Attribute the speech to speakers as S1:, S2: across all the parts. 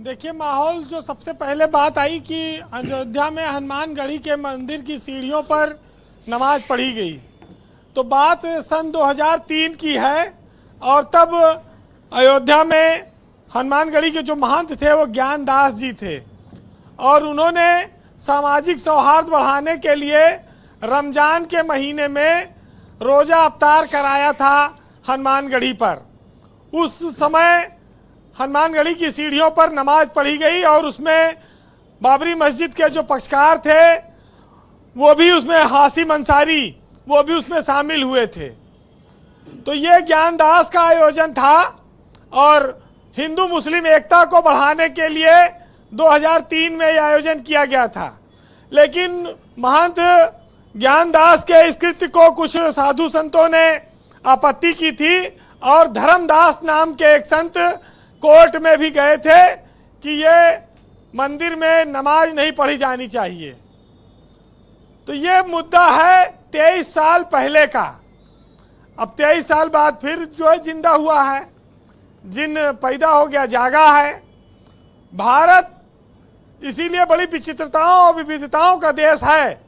S1: देखिए, माहौल जो सबसे पहले बात आई कि अयोध्या में हनुमानगढ़ी के मंदिर की सीढ़ियों पर नमाज पढ़ी गई, तो बात सन 2003 की है। और तब अयोध्या में हनुमानगढ़ी के जो महंत थे वो ज्ञानदास जी थे, और उन्होंने सामाजिक सौहार्द बढ़ाने के लिए रमजान के महीने में रोज़ा अफ्तार कराया था हनुमानगढ़ी पर। उस समय हनुमानगढ़ी की सीढ़ियों पर नमाज पढ़ी गई और उसमें बाबरी मस्जिद के जो पक्षकार थे वो भी उसमें, हासिम अंसारी, वो भी उसमें शामिल हुए थे। तो ये ज्ञानदास का आयोजन था और हिंदू मुस्लिम एकता को बढ़ाने के लिए 2003 में यह आयोजन किया गया था। लेकिन महंत ज्ञानदास के इस कृत्य को कुछ साधु संतों ने आपत्ति की थी और धर्मदास नाम के एक संत कोर्ट में भी गए थे कि ये मंदिर में नमाज नहीं पढ़ी जानी चाहिए। तो ये मुद्दा है 23 साल पहले का। अब 23 साल बाद फिर जो है जिंदा हुआ है, जिन पैदा हो गया, जागा है। भारत इसीलिए बड़ी विचित्रताओं और विविधताओं का देश है।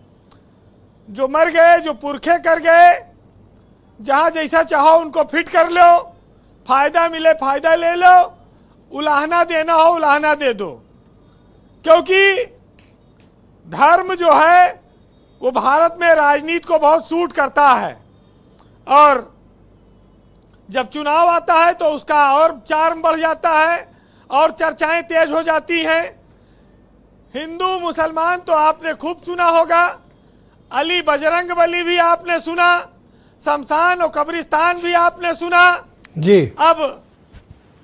S1: जो मर गए, जो पुरखे कर गए, जहाँ जैसा चाहो उनको फिट कर लो, फायदा मिले फायदा ले लो, उलाहना देना हो उलाहना दे दो। क्योंकि धर्म जो है वो भारत में राजनीति को बहुत सूट करता है, और जब चुनाव आता है तो उसका और चार्म बढ़ जाता है और चर्चाएं तेज हो जाती हैं। हिंदू मुसलमान तो आपने खूब सुना होगा, अली बजरंगबली भी आपने सुना, शमशान और कब्रिस्तान भी आपने सुना
S2: जी।
S1: अब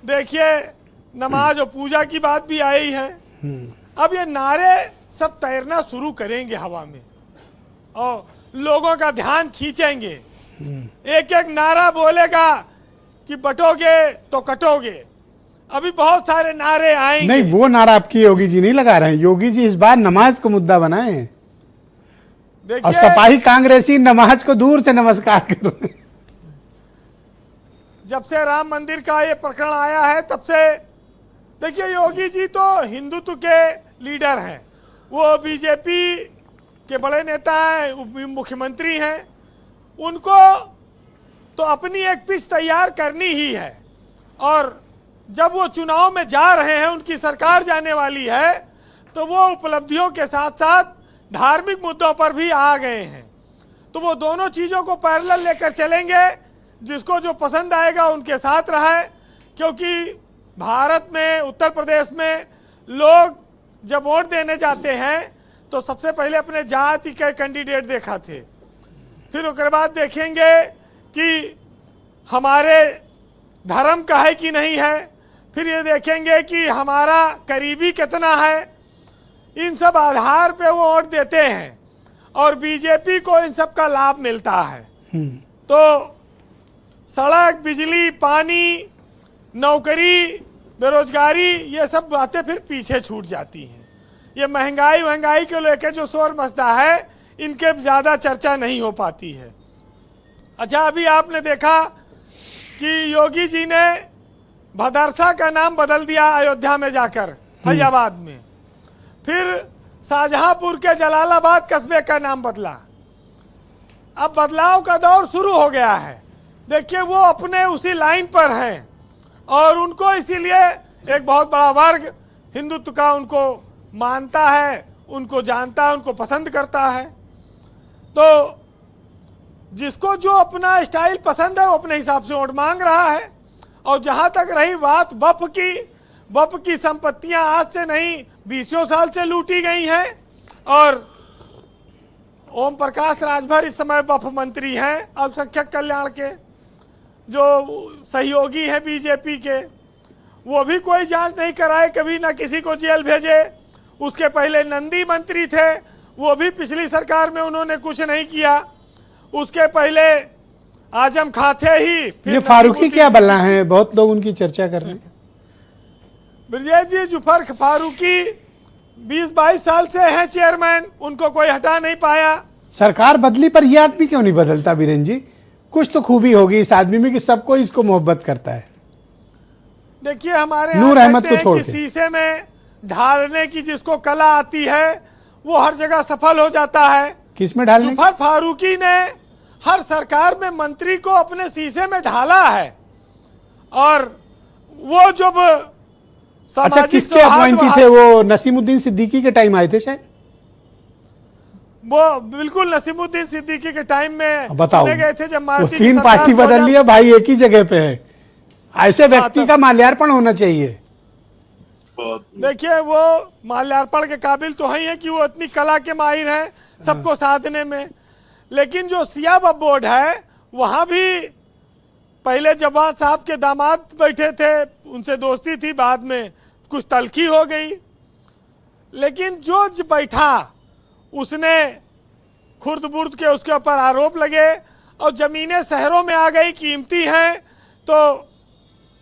S1: देखिए नमाज और पूजा की बात भी आई है। अब ये नारे सब तैरना शुरू करेंगे हवा में और लोगों का ध्यान खींचेंगे। एक एक नारा बोलेगा कि बटोगे तो कटोगे। अभी बहुत सारे नारे आएंगे।
S2: नहीं, वो नारा आपकी योगी जी नहीं लगा रहे हैं। योगी जी इस बार नमाज को मुद्दा बनाए हैं और सपाही कांग्रेसी नमाज को दूर से नमस्कार कर रहे हैं।
S1: जब से राम मंदिर का ये प्रकरण आया है तब से देखिए, योगी जी तो हिंदुत्व के लीडर हैं, वो बीजेपी के बड़े नेता हैं, मुख्यमंत्री हैं। उनको तो अपनी एक पिच तैयार करनी ही है, और जब वो चुनाव में जा रहे हैं, उनकी सरकार जाने वाली है, तो वो उपलब्धियों के साथ साथ धार्मिक मुद्दों पर भी आ गए हैं। तो वो दोनों चीज़ों को पैरेलल लेकर चलेंगे, जिसको जो पसंद आएगा उनके साथ रहे। क्योंकि भारत में, उत्तर प्रदेश में लोग जब वोट देने जाते हैं तो सबसे पहले अपने जाति के कैंडिडेट देखा थे, फिर उसके बाद देखेंगे कि हमारे धर्म का है कि नहीं है, फिर ये देखेंगे कि हमारा करीबी कितना है। इन सब आधार पे वो वोट देते हैं और बीजेपी को इन सब का लाभ मिलता है। तो सड़क, बिजली, पानी, नौकरी, बेरोजगारी, ये सब बातें फिर पीछे छूट जाती हैं। ये महंगाई को लेकर जो शोर मचता है, इनके ज़्यादा चर्चा नहीं हो पाती है। अच्छा, अभी आपने देखा कि योगी जी ने भदरसा का नाम बदल दिया अयोध्या में जाकर, फैजाबाद में। फिर शाहजहांपुर के जलालाबाद कस्बे का नाम बदला। अब बदलाव का दौर शुरू हो गया है। देखिए, वो अपने उसी लाइन पर हैं और उनको इसीलिए एक बहुत बड़ा वर्ग हिंदुत्व का उनको मानता है, उनको जानता है, उनको पसंद करता है। तो जिसको जो अपना स्टाइल पसंद है वो अपने हिसाब से वोट मांग रहा है। और जहाँ तक रही बात वक्फ की संपत्तियाँ आज से नहीं 20 साल से लूटी गई हैं, और ओम प्रकाश राजभर इस समय वक्फ मंत्री हैं, अल्पसंख्यक कल्याण के जो सहयोगी हैं बीजेपी के। वो भी कोई जांच नहीं कराए, कभी ना किसी को जेल भेजे। उसके पहले नंदी मंत्री थे, वो भी पिछली सरकार में उन्होंने कुछ नहीं किया। उसके पहले आजम खां थे ही।
S2: ये फारूकी क्या बल्ला हैं, बहुत लोग उनकी चर्चा कर रहे हैं।
S1: ब्रजेश जी जुफर फारूकी 20-22 साल से हैं चेयरमैन, उनको कोई हटा नहीं पाया।
S2: सरकार बदली पर ये आदमी क्यों नहीं बदलता बीरेन जी? कुछ तो खूबी होगी इस आदमी में कि सबको इसको मोहब्बत करता है।
S1: देखिए हमारे
S2: नूर
S1: यहाँ
S2: अहमद
S1: कहते
S2: को
S1: हैं
S2: छोड़
S1: कि
S2: के।
S1: शीशे में ढालने की जिसको कला आती है वो हर जगह सफल हो जाता है।
S2: किसमें ढालने की?
S1: जुफर फारूकी ने हर सरकार में मंत्री को अपने शीशे में ढाला है और वो जब
S2: अच्छा, किसके अपॉइंटी थे वो? नसीमुद्दीन सिद्दीकी के टाइम आए थे शायद।
S1: वो बिल्कुल नसीमुद्दीन सिद्दीकी के टाइम में
S2: बताओ,
S1: चुने गए थे जब
S2: वो
S1: मायावती की
S2: 3
S1: सरकार
S2: पार्टी बदल लिया भाई, एक ही जगह पे है। ऐसे व्यक्ति का माल्यार्पण होना चाहिए।
S1: देखिए वो माल्यार्पण के काबिल तो है कि वो इतनी कला के माहिर हैं सबको साधने में। लेकिन जो सियाब बोर्ड है वहां भी पहले जवान साहब के दामाद बैठे थे, उनसे दोस्ती थी, बाद में कुछ तलखी हो गई। लेकिन जो बैठा उसने खुर्द बुर्द के उसके ऊपर आरोप लगे और जमीनें शहरों में आ गई, कीमती हैं, तो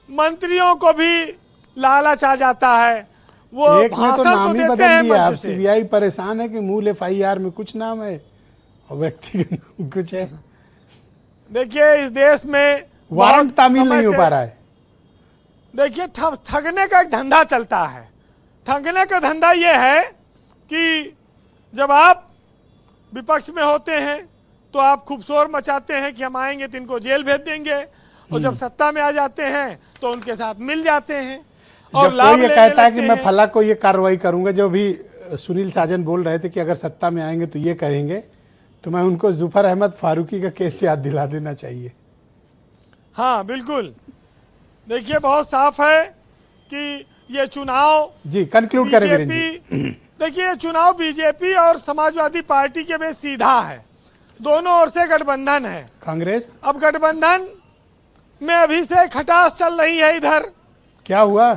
S1: मंत्रियों को भी लालच आ जाता है। वो
S2: एक ने तो
S1: भाषण
S2: नाम
S1: तो
S2: ही
S1: देते
S2: बदल
S1: हैं
S2: दिया। अब
S1: मंच से।
S2: सीबीआई परेशान है कि मूल एफआईआर में कुछ नाम है और व्यक्ति का नाम कुछ है।
S1: देखिए इस देश में
S2: वारंट
S1: बहुत
S2: तामील
S1: समय
S2: नहीं हो
S1: से-
S2: पा रहा है।
S1: देखिए ठगने का एक धंधा चलता है। ठगने का धंधा ये है कि जब आप विपक्ष में होते हैं तो आप खूब शोर मचाते हैं कि हम आएंगे तो इनको जेल भेज देंगे, और जब सत्ता में आ जाते हैं तो उनके साथ मिल जाते हैं और
S2: जब
S1: लाभ
S2: कोई ये
S1: लेने
S2: कहता है कि
S1: लगते
S2: मैं
S1: हैं।
S2: फला को ये कार्रवाई करूंगा, जो भी सुनील साजन बोल रहे थे कि अगर सत्ता में आएंगे तो ये करेंगे, तो मैं उनको जुफर अहमद फारूकी का केस याद दिला देना चाहिए।
S1: हाँ बिल्कुल। देखिए बहुत साफ है कि ये चुनाव
S2: जी कंक्लूड करें वीरेंद्र जी।
S1: बीजेपी, देखिए ये चुनाव बीजेपी और समाजवादी पार्टी के बीच सीधा है, दोनों ओर से गठबंधन है।
S2: कांग्रेस
S1: अब गठबंधन में अभी से खटास चल रही है इधर।
S2: क्या हुआ?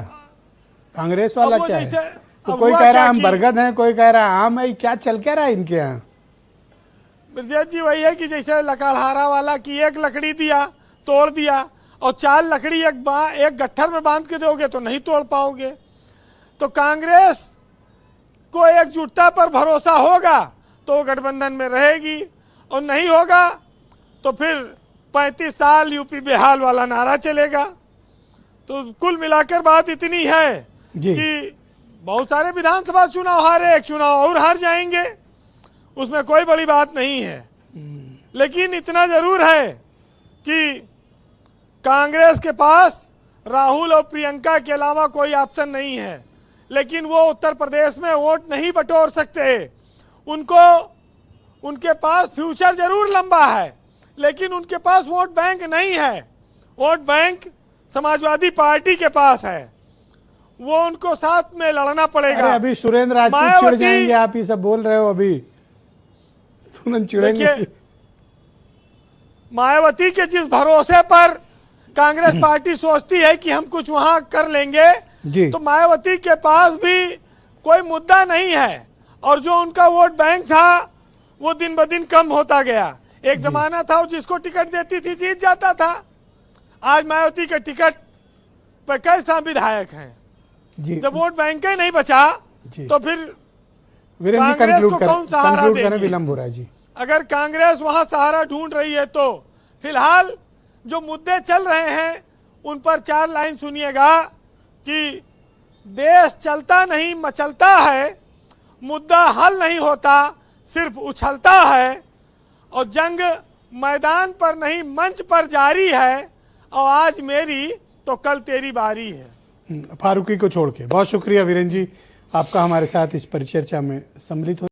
S2: कांग्रेस वाला
S1: अब वो
S2: क्या
S1: जैसे-
S2: है? तो
S1: अब
S2: कोई
S1: हुआ
S2: कह रहा
S1: क्या
S2: है हम
S1: कि-
S2: बरगद हैं, कोई कह रहा है आम है। क्या चल क्या रहा है इनके यहाँ?
S1: ब्रजेश जी वही है कि जैसे लकड़हारा वाला की एक लकड़ी दिया तोड़ दिया और 4 लकड़ी एक गट्ठर में बांध के दोगे तो नहीं तोड़ पाओगे। तो कांग्रेस को एकजुटता पर भरोसा होगा तो वो गठबंधन में रहेगी, और नहीं होगा तो फिर 35 साल यूपी बेहाल वाला नारा चलेगा। तो कुल मिलाकर बात इतनी है
S2: जी।
S1: कि बहुत सारे विधानसभा चुनाव हारे, एक चुनाव और हार जाएंगे, उसमें कोई बड़ी बात नहीं है। लेकिन इतना जरूर है कि कांग्रेस के पास राहुल और प्रियंका के अलावा कोई ऑप्शन नहीं है। लेकिन वो उत्तर प्रदेश में वोट नहीं बटोर सकते। उनको उनके पास फ्यूचर जरूर लंबा है, लेकिन उनके पास वोट बैंक नहीं है। वोट बैंक समाजवादी पार्टी के पास है, वो उनको साथ में लड़ना पड़ेगा।
S2: अरे अभी सुरेंद्र राजपूत चिढ़
S1: मायावती-
S2: जाएंगे, आप ये सब बोल रहे हो, अभी तुरंत चिढ़ेंगे।
S1: देखिए मायावती के जिस भरोसे पर कांग्रेस पार्टी सोचती है कि हम कुछ वहां कर लेंगे,
S2: जी।
S1: तो मायावती के पास भी कोई मुद्दा नहीं है, और जो उनका वोट बैंक था वो दिन ब दिन कम होता गया। एक जमाना था वो जिसको टिकट देती थी जीत जाता था। आज मायावती के टिकट पर कैसा विधायक हैं।
S2: जी
S1: जब वोट बैंक ही नहीं बचा
S2: जी।
S1: तो फिर
S2: वीरेंद्र जी
S1: कांग्रेस
S2: कंक्लूड
S1: को
S2: करें,
S1: कौन सहारा
S2: कंक्लूड करें,
S1: देगी?
S2: विलंब हो रहा है जी।
S1: अगर कांग्रेस वहां सहारा ढूंढ रही है तो फिलहाल जो मुद्दे चल रहे हैं उन पर 4 लाइन सुनिएगा कि देश चलता नहीं मचलता है, मुद्दा हल नहीं होता सिर्फ उछलता है, और जंग मैदान पर नहीं मंच पर जारी है, और आज मेरी तो कल तेरी बारी है।
S2: फारूकी को छोड़ के। बहुत शुक्रिया वीरेंद्र जी आपका हमारे साथ इस परिचर्चा में सम्मिलित हो